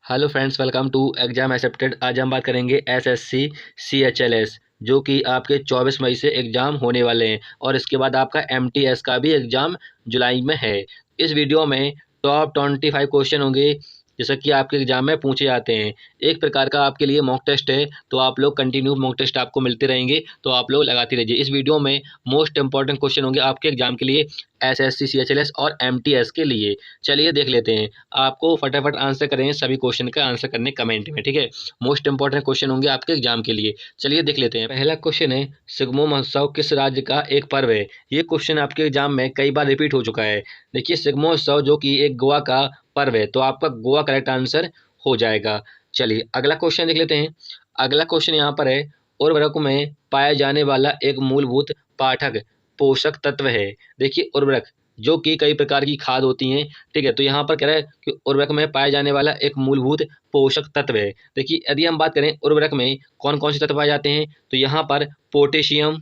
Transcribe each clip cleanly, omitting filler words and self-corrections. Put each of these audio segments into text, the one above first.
Hello friends, welcome to exam accepted. आज हम बात करेंगे एसएससी सीएचएलएस, जो कि आपके 24 मई से एग्ज़ाम होने वाले हैं और इसके बाद आपका एमटीएस का भी एग्ज़ाम जुलाई में है। इस वीडियो में टॉप 25 क्वेश्चन होंगे जैसा कि आपके एग्ज़ाम में पूछे जाते हैं। एक प्रकार का आपके लिए मॉक टेस्ट है, तो आप लोग कंटिन्यू मॉक टेस्ट आपको मिलते रहेंगे, तो आप लोग लगाते रहिए। इस वीडियो में मोस्ट इंपॉर्टेंट क्वेश्चन होंगे आपके एग्ज़ाम के लिए, एसएससी सीएचएलएस और एमटीएस के लिए। चलिए देख लेते हैं। आपको फटाफट आंसर करें, सभी क्वेश्चन का आंसर करने कमेंट में, ठीक है। मोस्ट इंपॉर्टेंट क्वेश्चन होंगे आपके एग्जाम के लिए। चलिए देख लेते हैं। पहला क्वेश्चन है, सिग्मो महोत्सव किस राज्य का एक पर्व है? ये क्वेश्चन आपके एग्जाम में कई बार रिपीट हो चुका है। देखिए, सिग्मो महोत्सव जो कि एक गोवा का पर्व है, तो आपका गोवा करेक्ट आंसर हो जाएगा। चलिए अगला क्वेश्चन देख लेते हैं। अगला क्वेश्चन यहाँ पर है, उर्वरक में पाया जाने वाला एक मूलभूत पाठक पोषक तत्व है। देखिए, उर्वरक जो कि कई प्रकार की खाद होती हैं, ठीक है। तो यहाँ पर कह रहा है कि उर्वरक में पाया जाने वाला एक मूलभूत पोषक तत्व है। देखिए, यदि हम बात करें उर्वरक में कौन कौन से तत्व पाए जाते हैं, तो यहाँ पर पोटेशियम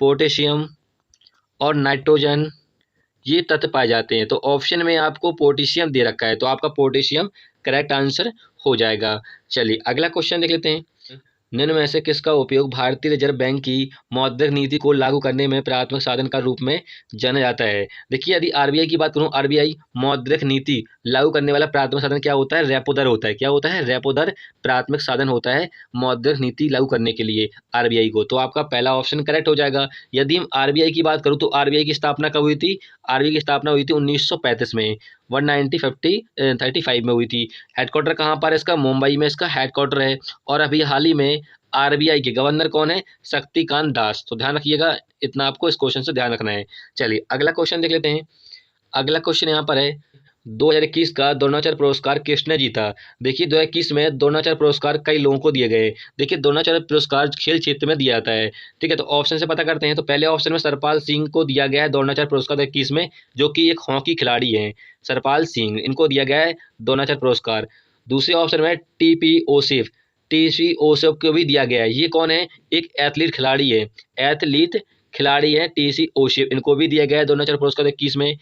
पोटेशियम और नाइट्रोजन, ये तत्व पाए जाते हैं। तो ऑप्शन में आपको पोटेशियम दे रखा है, तो आपका पोटेशियम करेक्ट आंसर हो जाएगा। चलिए अगला क्वेश्चन देख लेते हैं। निम्न में से किसका उपयोग भारतीय रिजर्व बैंक की मौद्रिक नीति को लागू करने में प्राथमिक साधन का रूप में जाना जाता है? देखिए, यदि आरबीआई की बात करूं, आरबीआई मौद्रिक नीति लागू करने वाला प्राथमिक साधन क्या होता है? रेपो दर होता है। क्या होता है? रेपो दर प्राथमिक साधन होता है मौद्रिक नीति लागू करने के लिए आरबीआई को। तो आपका पहला ऑप्शन करेक्ट हो जाएगा। यदि हम आरबीआई की बात करूँ, तो आरबीआई की स्थापना कब हुई थी? आरबीआई की स्थापना हुई थी 1935 में, 1935 में हुई थी। हेडक्वार्टर कहाँ पर है इसका? मुंबई में इसका हेडक्वार्टर है। और अभी हाल ही में आरबीआई के गवर्नर कौन है? शक्तिकांत दास। तो ध्यान रखिएगा, इतना आपको इस क्वेश्चन से ध्यान रखना है। चलिए अगला क्वेश्चन देख लेते हैं। अगला क्वेश्चन यहाँ पर है, 2021 का द्रोणाचार्य पुरस्कार किसने जीता? देखिए, 2021 में द्रोणाचार्य पुरस्कार कई लोगों को दिए गए। देखिए, द्रोणाचार्य पुरस्कार खेल क्षेत्र में दिया जाता है, ठीक है। तो ऑप्शन से पता करते हैं। तो पहले ऑप्शन में सरपाल सिंह को दिया गया है द्रोणाचार्य पुरस्कार 2021 में, जो कि एक हॉकी खिलाड़ी हैं। सरपाल सिंह, इनको दिया गया है द्रोणाचार्य पुरस्कार। दूसरे ऑप्शन में टीसी ओसेफ को भी दिया गया है। ये कौन है? एक एथलीट खिलाड़ी है टीसी ओसेफ, इनको भी दिया गया है द्रोणाचार्य पुरस्कार 2021 में।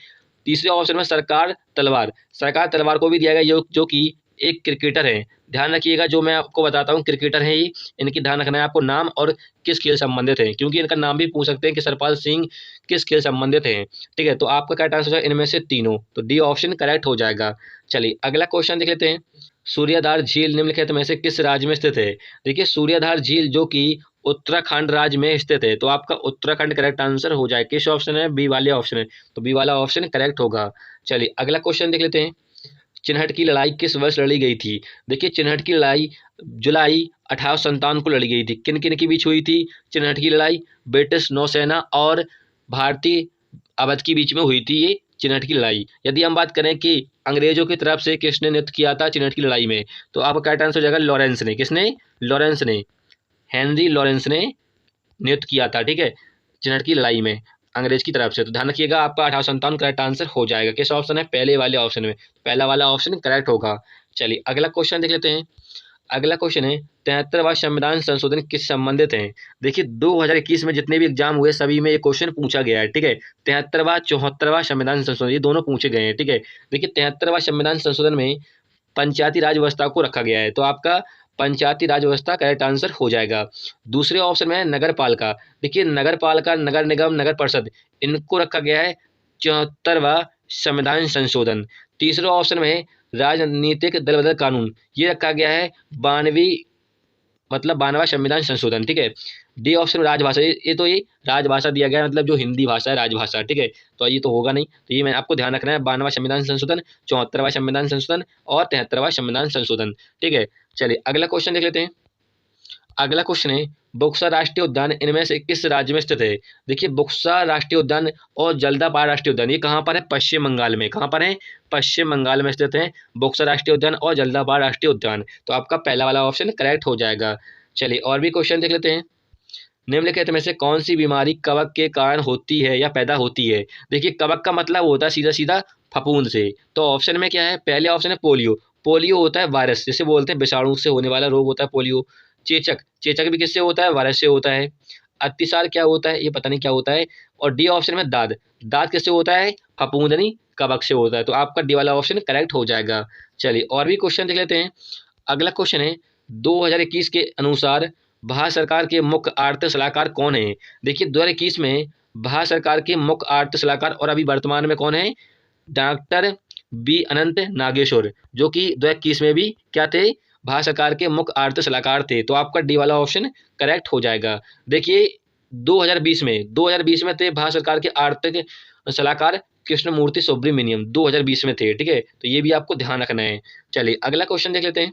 तीसरे ऑप्शन में सरकार तलवार को भी दिया गया, जो कि एक क्रिकेटर है। ध्यान रखिएगा, जो मैं आपको बताता हूँ क्रिकेटर है ही, इनकी ध्यान रखना है आपको, नाम और किस खेल संबंधित है, क्योंकि इनका नाम भी पूछ सकते हैं कि सरपाल सिंह किस खेल संबंधित हैं, ठीक है। तो आपका करेक्ट आंसर है इनमें से तीनों, तो डी ऑप्शन करेक्ट हो जाएगा। चलिए अगला क्वेश्चन देख लेते हैं। सूर्याधार झील निम्नलिखित में से किस राज्य में स्थित है? देखिए, सूर्याधार झील जो कि उत्तराखंड राज्य में स्थित है, तो आपका उत्तराखंड करेक्ट आंसर हो जाए। किस ऑप्शन है? बी वाले ऑप्शन है, तो बी वाला ऑप्शन करेक्ट होगा। चलिए अगला क्वेश्चन देख लेते हैं। चिनहट की लड़ाई किस वर्ष लड़ी गई थी? देखिए, चिनहट की लड़ाई जुलाई 1857 को लड़ी गई थी। किन किन के बीच हुई थी चिनहट की लड़ाई? ब्रिटिश नौसेना और भारतीय अवध के बीच में हुई थी ये चिनहट की लड़ाई। यदि हम बात करें कि अंग्रेजों की तरफ से किसने नृत्य किया था चिनहट की लड़ाई में, तो आपका करेक्ट आंसर हो जाएगा लॉरेंस ने। किसने? लॉरेंस ने, हेनरी लॉरेंस ने नृत्य किया था, ठीक है, चिनहट की लड़ाई में अंग्रेज की तरफ से। तो ध्यान रखिएगा, आपका 1857 करेक्ट आंसर हो जाएगा। किस ऑप्शन है? पहले वाले ऑप्शन में, पहला वाला ऑप्शन करेक्ट होगा। चलिए अगला क्वेश्चन देख लेते हैं। अगला क्वेश्चन है, 73वां संविधान संशोधन किस संबंधित है? देखिए, 2021 में जितने भी एग्जाम हुए सभी में ये क्वेश्चन पूछा गया है, ठीक है। 73वां 74वां संविधान संशोधन, ये दोनों पूछे गए हैं, ठीक है। देखिए, 73वां संविधान संशोधन में पंचायती राज व्यवस्था को रखा गया है, तो आपका पंचायती राज व्यवस्था करेक्ट आंसर हो जाएगा। दूसरे ऑप्शन में नगर पालिका। देखिए, नगर पालिका, नगर निगम, नगर परिषद, इनको रखा गया है 74वां संविधान संशोधन। तीसरे ऑप्शन में राजनीतिक दल बदल कानून, ये रखा गया है 92वां संविधान संशोधन, ठीक है। डी ऑप्शन में राजभाषा, ये राजभाषा दिया गया है, मतलब जो हिंदी भाषा है राजभाषा, ठीक है। तो ये तो होगा नहीं, तो ये मैं आपको ध्यान रखना है, 92वां संविधान संशोधन, 74वां संविधान संशोधन और 73वां संविधान संशोधन, ठीक है। चलिए अगला क्वेश्चन देख लेते हैं। अगला क्वेश्चन है, बुक्सा राष्ट्रीय उद्यान इनमें से किस राज्य में स्थित है? देखिए, बुक्सा राष्ट्रीय उद्यान और जल्दापाड़ा राष्ट्रीय उद्यान, ये कहाँ पर है? पश्चिम बंगाल में। कहाँ पर है? पश्चिम बंगाल में स्थित है बुक्सा राष्ट्रीय उद्यान और जल्दापाड़ा राष्ट्रीय उद्यान। तो आपका पहला वाला ऑप्शन करेक्ट हो जाएगा। चलिए और भी क्वेश्चन देख लेते हैं। निम्नलिखित में से कौन सी बीमारी कवक के कारण होती है या पैदा होती है? देखिए, कवक का मतलब होता है सीधा सीधा फफूंद से। तो ऑप्शन में क्या है? पहले ऑप्शन है पोलियो। पोलियो होता है वायरस, जिसे बोलते हैं विषाणु से होने वाला रोग होता है पोलियो। चेचक, चेचक भी किससे होता है? वायरस से होता है। अतिसार क्या होता है? ये पता नहीं क्या होता है। और डी ऑप्शन में दाद, दाद किससे होता है? फफूंदनी कब अक्षय होता है, तो आपका डी वाला ऑप्शन करेक्ट हो जाएगा। चलिए और भी क्वेश्चन देख लेते हैं। अगला क्वेश्चन है 2021 के अनुसार भारत सरकार के मुख्य आर्थिक सलाहकार कौन है। देखिए 2021 में भारत सरकार के मुख्य आर्थिक सलाहकार और अभी वर्तमान में कौन है, डॉक्टर बी अनंत नागेश्वर, जो कि 2021 में भी क्या थे, भारत सरकार के मुख्य आर्थिक सलाहकार थे। तो आपका डी वाला ऑप्शन करेक्ट हो जाएगा। देखिए 2020 में थे भारत सरकार के आर्थिक सलाहकार कृष्णमूर्ति सुब्रमण्यम, 2020 में थे। ठीक है, तो ये भी आपको ध्यान रखना है। चलिए अगला क्वेश्चन देख लेते हैं।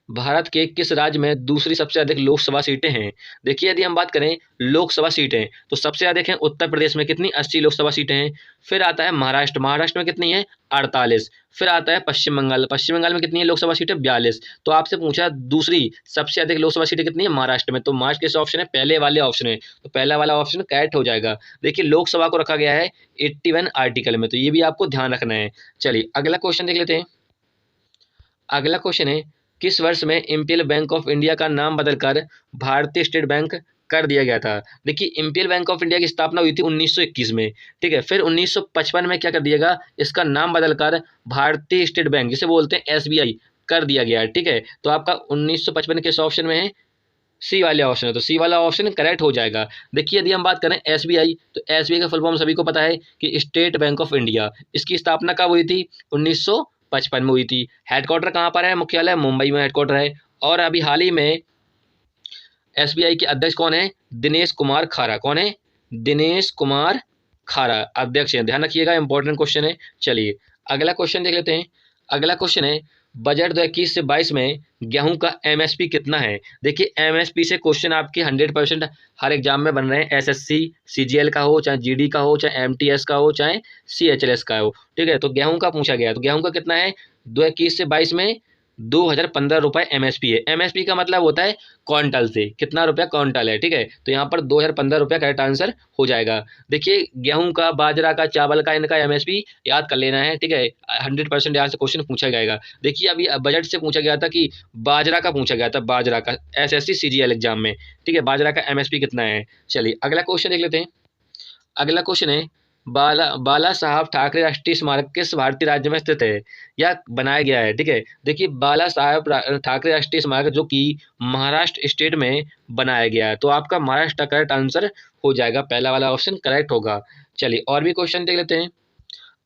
भारत के किस राज्य में दूसरी सबसे अधिक लोकसभा सीटें हैं। देखिए यदि हम बात करें लोकसभा सीटें तो सबसे अधिक हैं उत्तर प्रदेश में, कितनी 80 लोकसभा सीटें हैं। फिर आता है महाराष्ट्र, महाराष्ट्र में कितनी है 48। फिर आता है पश्चिम बंगाल, पश्चिम बंगाल में कितनी है लोकसभा सीटें 42। तो आपसे पूछा दूसरी सबसे अधिक लोकसभा सीटें कितनी है महाराष्ट्र में, तो महाराष्ट्र किस ऑप्शन है, पहले वाले ऑप्शन है, तो पहला वाला ऑप्शन करेक्ट हो जाएगा। देखिए लोकसभा को रखा गया है 81 आर्टिकल में, तो ये भी आपको ध्यान रखना है। चलिए अगला क्वेश्चन देख लेते हैं। अगला क्वेश्चन है किस वर्ष में इंपियल बैंक ऑफ इंडिया का नाम बदलकर भारतीय स्टेट बैंक कर दिया गया था। देखिए इंपियल बैंक ऑफ इंडिया की स्थापना हुई थी 1921 में। ठीक है, फिर 1955 में क्या कर दिएगा, इसका नाम बदलकर भारतीय स्टेट बैंक जिसे बोलते हैं SBI कर दिया गया। ठीक है, तो आपका 1955 किस ऑप्शन में है, सी वाले ऑप्शन है, तो सी वाला ऑप्शन करेक्ट हो जाएगा। देखिए यदि हम बात करें SBI, तो SBI का फुल फॉर्म सभी को पता है कि स्टेट बैंक ऑफ इंडिया। इसकी स्थापना कब हुई थी, 1955 में हुई थी। हेडक्वार्टर कहाँ पर है, मुख्यालय मुंबई में हेडक्वार्टर है। और अभी हाल ही में SBI के अध्यक्ष कौन है, दिनेश कुमार खारा। कौन है, दिनेश कुमार खारा अध्यक्ष है, ध्यान रखिएगा, इंपॉर्टेंट क्वेश्चन है। चलिए अगला क्वेश्चन देख लेते हैं। अगला क्वेश्चन है बजट 2021 से 22 में गेहूं का MSP कितना है। देखिए MSP से क्वेश्चन आपके 100% हर एग्जाम में बन रहे हैं, SSC CGL का हो, चाहे GD का हो, चाहे MTS का हो, चाहे CHLS का हो। ठीक है, तो गेहूं का पूछा गया, तो गेहूं का कितना है 2021 से 22 में 2015 रुपये MSP है। MSP का मतलब होता है क्विंटल से, कितना रुपया क्विंटल है। ठीक है, तो यहाँ पर 2015 रुपया करेक्ट आंसर हो जाएगा। देखिए गेहूं का, बाजरा का, चावल का, इनका MSP याद कर लेना है। ठीक है, 100% यहाँ से क्वेश्चन पूछा जाएगा। देखिए अभी बजट से पूछा गया था कि बाजरा का पूछा गया था, बाजरा का SSC CGL एग्जाम में। ठीक है, बाजरा का MSP कितना है। चलिए अगला क्वेश्चन देख लेते हैं। अगला क्वेश्चन है बाला साहब ठाकरे राष्ट्रीय स्मारक किस भारतीय राज्य में स्थित है या बनाया गया है। ठीक है, देखिए बाला साहब ठाकरे राष्ट्रीय स्मारक जो कि महाराष्ट्र स्टेट में बनाया गया है, तो आपका महाराष्ट्र का करेक्ट आंसर हो जाएगा, पहला वाला ऑप्शन करेक्ट होगा। चलिए और भी क्वेश्चन देख लेते हैं।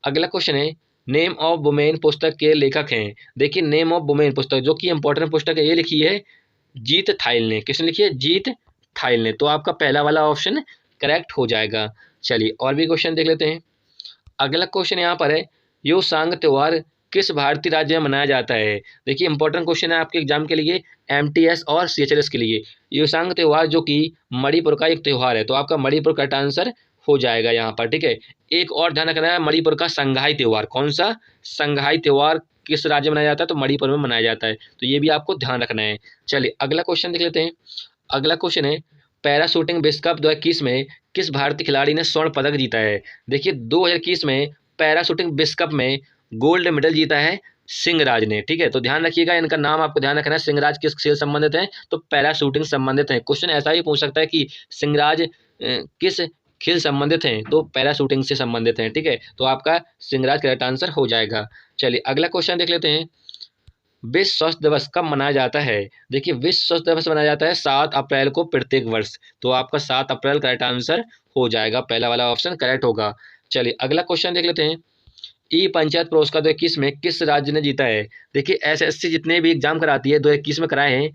अगला क्वेश्चन है नेम ऑफ वुमेन पुस्तक के लेखक हैं। देखिए नेम ऑफ वुमेन पुस्तक जो कि इंपॉर्टेंट पुस्तक है, ये लिखी है जीत थाइल ने। किसने लिखी है, जीत थाइल ने, तो आपका पहला वाला ऑप्शन करेक्ट हो जाएगा। चलिए और भी क्वेश्चन देख लेते हैं। अगला क्वेश्चन यहाँ पर है योसांग त्यौहार किस भारतीय राज्य में मनाया जाता है। देखिए इंपॉर्टेंट क्वेश्चन है आपके एग्जाम के लिए, MTS और CHLS के लिए। योसांग त्यौहार जो कि मणिपुर का एक त्यौहार है, तो आपका मणिपुर का आंसर हो जाएगा यहाँ पर। ठीक है, एक और ध्यान रखना है, मणिपुर का संघाई त्यौहार, कौन सा, संघाई त्यौहार किस राज्य में मनाया जाता है, तो मणिपुर में मनाया जाता है, तो ये भी आपको ध्यान रखना है। चलिए अगला क्वेश्चन देख लेते हैं। अगला क्वेश्चन है पैरा शूटिंग विश्व कप 2021 में किस भारतीय खिलाड़ी ने स्वर्ण पदक जीता है। देखिए 2021 में पैरा शूटिंग विश्व कप में गोल्ड मेडल जीता है सिंहराज ने। ठीक है, तो ध्यान रखिएगा, इनका नाम आपको ध्यान रखना है। सिंहराज किस खेल संबंधित हैं, तो पैरा शूटिंग संबंधित हैं। क्वेश्चन ऐसा ही पूछ सकता है कि सिंहराज किस खेल संबंधित हैं, तो पैरा शूटिंग से संबंधित हैं। ठीक है, तो आपका सिंहराज करेक्ट आंसर हो जाएगा। चलिए अगला क्वेश्चन देख लेते हैं। विश्व स्वास्थ्य दिवस कब मनाया जाता है। देखिए विश्व स्वास्थ्य दिवस मनाया जाता है 7 अप्रैल को प्रत्येक वर्ष, तो आपका 7 अप्रैल करेक्ट आंसर हो जाएगा, पहला वाला ऑप्शन करेक्ट होगा। चलिए अगला क्वेश्चन देख लेते हैं। पंचायत पुरस्कार 2021 में किस राज्य ने जीता है। देखिए SSC जितने भी एग्जाम कराती है 2021 में कराए हैं,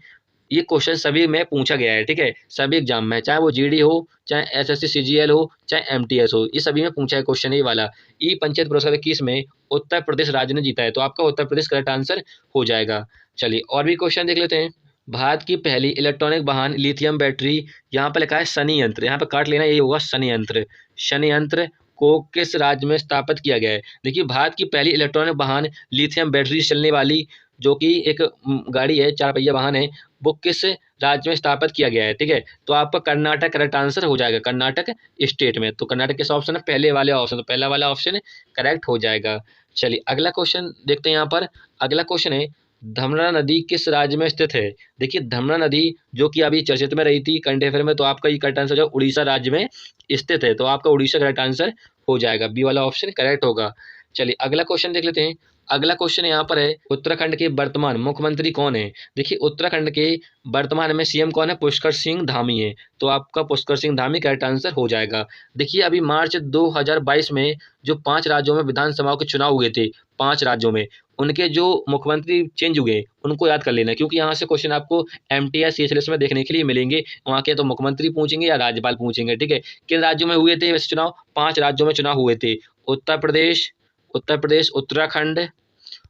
ये क्वेश्चन सभी में पूछा गया है। ठीक है, सभी एग्जाम में, चाहे वो GD हो, चाहे SSC CGL हो, चाहे MTS हो, ये सभी में पूछा है क्वेश्चन ये वाला। पंचायत पुरस्कार 2021 में उत्तर प्रदेश राज्य ने जीता है, तो आपका उत्तर प्रदेश करेक्ट आंसर हो जाएगा। चलिए और भी क्वेश्चन देख लेते हैं। भारत की पहली इलेक्ट्रॉनिक वाहन लिथियम बैटरी, यहाँ पर लिखा है शनि यंत्र, यहाँ पर काट लेना, ये होगा शनि यंत्र। शनि यंत्र को किस राज्य में स्थापित किया गया है। देखिए भारत की पहली इलेक्ट्रॉनिक वाहन लिथियम बैटरी से चलने वाली जो कि एक गाड़ी है, 4 पहिया वाहन है, वो किस राज्य में स्थापित किया गया है। ठीक है, तो आपका कर्नाटक करेक्ट आंसर हो जाएगा, कर्नाटक स्टेट में। तो कर्नाटक किस ऑप्शन है, पहले वाले ऑप्शन, तो पहला वाला ऑप्शन करेक्ट हो जाएगा। चलिए अगला क्वेश्चन देखते हैं। यहाँ पर अगला क्वेश्चन है धमरा नदी किस राज्य में स्थित है। देखिए धमरा नदी जो कि अभी चर्चित में रही थी करंट अफेयर में, तो आपका ये करेक्ट आंसर जो उड़ीसा राज्य में स्थित है, तो आपका उड़ीसा करेक्ट आंसर हो जाएगा, बी वाला ऑप्शन करेक्ट होगा। चलिए अगला क्वेश्चन देख लेते हैं। अगला क्वेश्चन यहाँ पर है, उत्तराखंड के वर्तमान मुख्यमंत्री कौन है? देखिए उत्तराखंड के वर्तमान में सीएम कौन है? पुष्कर सिंह धामी है। तो आपका पुष्कर सिंह धामी करेक्ट आंसर हो जाएगा। देखिए अभी मार्च 2022 में जो 5 राज्यों में विधानसभाओं के चुनाव हुए थे, 5 राज्यों में, उनके जो मुख्यमंत्री चेंज हुए, उनको याद कर लेना, क्योंकि यहाँ से क्वेश्चन आपको एमटीएस सीएचएलएस में देखने के लिए मिलेंगे। वहाँ के तो मुख्यमंत्री पूछेंगे या राज्यपाल पूछेंगे, ठीक है। किन राज्यों में हुए थे वैसे चुनाव? 5 राज्यों में चुनाव हुए थे। उत्तर प्रदेश, उत्तराखंड,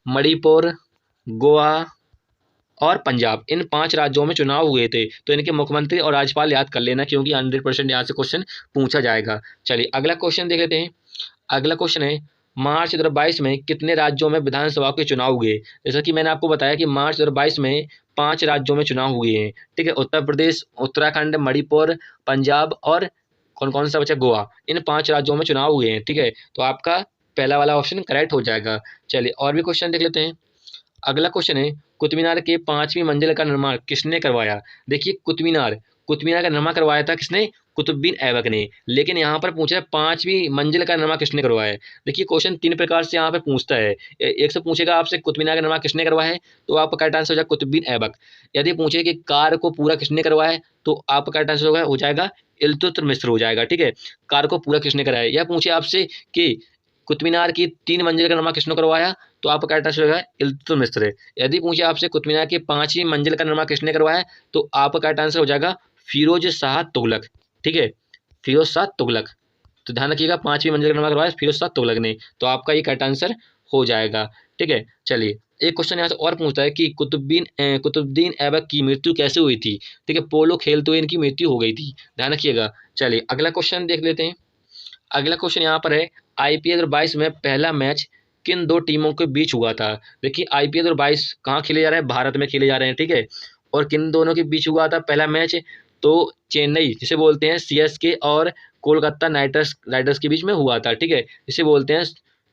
मणिपुर, गोवा और पंजाब, इन 5 राज्यों में चुनाव हुए थे। तो इनके मुख्यमंत्री और राज्यपाल याद कर लेना, क्योंकि 100% यहाँ से क्वेश्चन पूछा जाएगा। चलिए अगला क्वेश्चन देख लेते हैं। अगला क्वेश्चन है, मार्च 2022 में कितने राज्यों में विधानसभा के चुनाव हुए? जैसा कि मैंने आपको बताया कि मार्च 2022 में 5 राज्यों में चुनाव हुए हैं, ठीक है। उत्तर प्रदेश, उत्तराखंड, मणिपुर, पंजाब और कौन कौन सा बचा? गोवा। इन 5 राज्यों में चुनाव हुए हैं, ठीक है। तो आपका पहला वाला ऑप्शन करेक्ट हो जाएगा। चलिए और भी क्वेश्चन देख लेते हैं। अगला क्वेश्चन है, कुतुब मीनार के 5वीं मंजिल का निर्माण किसने करवाया? देखिए कुतुब मीनार का निर्माण करवाया था किसने? कुतुबुद्दीन ऐबक ने। लेकिन यहाँ पर पूछा है 5वीं मंजिल का निर्माण किसने करवाया है? देखिए क्वेश्चन 3 प्रकार से यहाँ पे पूछता है। एक से पूछेगा आपसे कुतुब मीनार का निर्माण किसने करवाया है, तो आपका करेक्ट आंसर हो जाएगा कुतुबुद्दीन ऐबक। यदि पूछे कि कार को पूरा किसने करवाया है, तो आपका करेक्ट आंसर हो जाएगा इल्तुतमिश हो जाएगा, ठीक है। कार को पूरा किसने कराया है? या पूछे आपसे कि कुतुब मीनार की 3 मंजिल का निर्माण किसने करवाया, तो आपका करेक्ट आंसर होगा इल्तुतमिश। यदि पूछे आपसे कुतुब मीनार की 5वीं मंजिल का निर्माण किसने करवाया, तो आपका करेक्ट आंसर हो जाएगा फिरोज शाह तुगलक, ठीक है, फिरोज शाह तुगलक। तो ध्यान रखिएगा 5वीं मंजिल का निर्माण करवाया फिरोज शाह तुगलक ने। तो आपका ये करेक्ट आंसर हो जाएगा, ठीक है। चलिए एक क्वेश्चन यहाँ से और पूछता है कि कुतुबुद्दीन ऐबक की मृत्यु कैसे हुई थी? ठीक है, पोलो खेलते हुए इनकी मृत्यु हो गई थी, ध्यान रखिएगा। चलिए अगला क्वेश्चन देख लेते हैं। अगला क्वेश्चन यहाँ पर है, आईपीएल 2022 में पहला मैच किन 2 टीमों के बीच हुआ था? देखिए आईपीएल 2022 कहाँ खेले जा रहे हैं? भारत में खेले जा रहे हैं, ठीक है। और किन दोनों के बीच हुआ था पहला मैच? तो चेन्नई, जिसे बोलते हैं सीएसके, और कोलकाता नाइट राइडर्स के बीच में हुआ था, ठीक है। जिसे बोलते हैं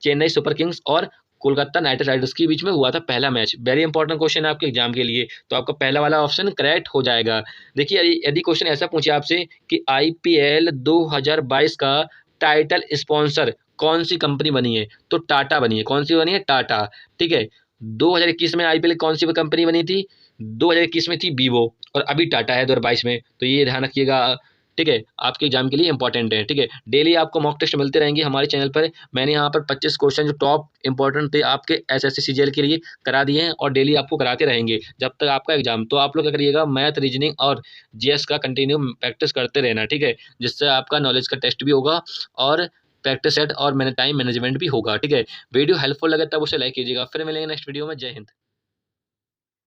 चेन्नई सुपर किंग्स और कोलकाता नाइट राइडर्स के बीच में हुआ था पहला मैच। वेरी इंपॉर्टेंट क्वेश्चन है आपके एग्जाम के लिए, तो आपका पहला वाला ऑप्शन करेक्ट हो जाएगा। देखिए यदि क्वेश्चन ऐसा पूछे आपसे कि आईपीएल 2022 का टाइटल स्पॉन्सर कौन सी कंपनी बनी है, तो टाटा बनी है। कौन सी बनी है? टाटा, ठीक है। 2021 में आईपीएल कौन सी कंपनी बनी थी? 2021 में थी वीवो, और अभी टाटा है 2022 में। तो ये ध्यान रखिएगा, ठीक है, आपके एग्जाम के लिए इंपॉर्टेंट है, ठीक है। डेली आपको मॉक टेस्ट मिलते रहेंगे हमारे चैनल पर। मैंने यहाँ पर 25 क्वेश्चन जो टॉप इंपॉर्टेंट थे आपके एसएससी सीजीएल के लिए करा दिए हैं, और डेली आपको कराते रहेंगे जब तक आपका एग्जाम। तो आप लोग क्या करिएगा, मैथ, रीजनिंग और जीएस का कंटिन्यू प्रैक्टिस करते रहना, ठीक है, जिससे आपका नॉलेज का टेस्ट भी होगा और प्रैक्टिस सेट और टाइम मैनेजमेंट भी होगा, ठीक है। वीडियो हेल्पफुल लगे तब उसे लाइक कीजिएगा। फिर मिलेंगे नेक्स्ट वीडियो में। जय हिंद।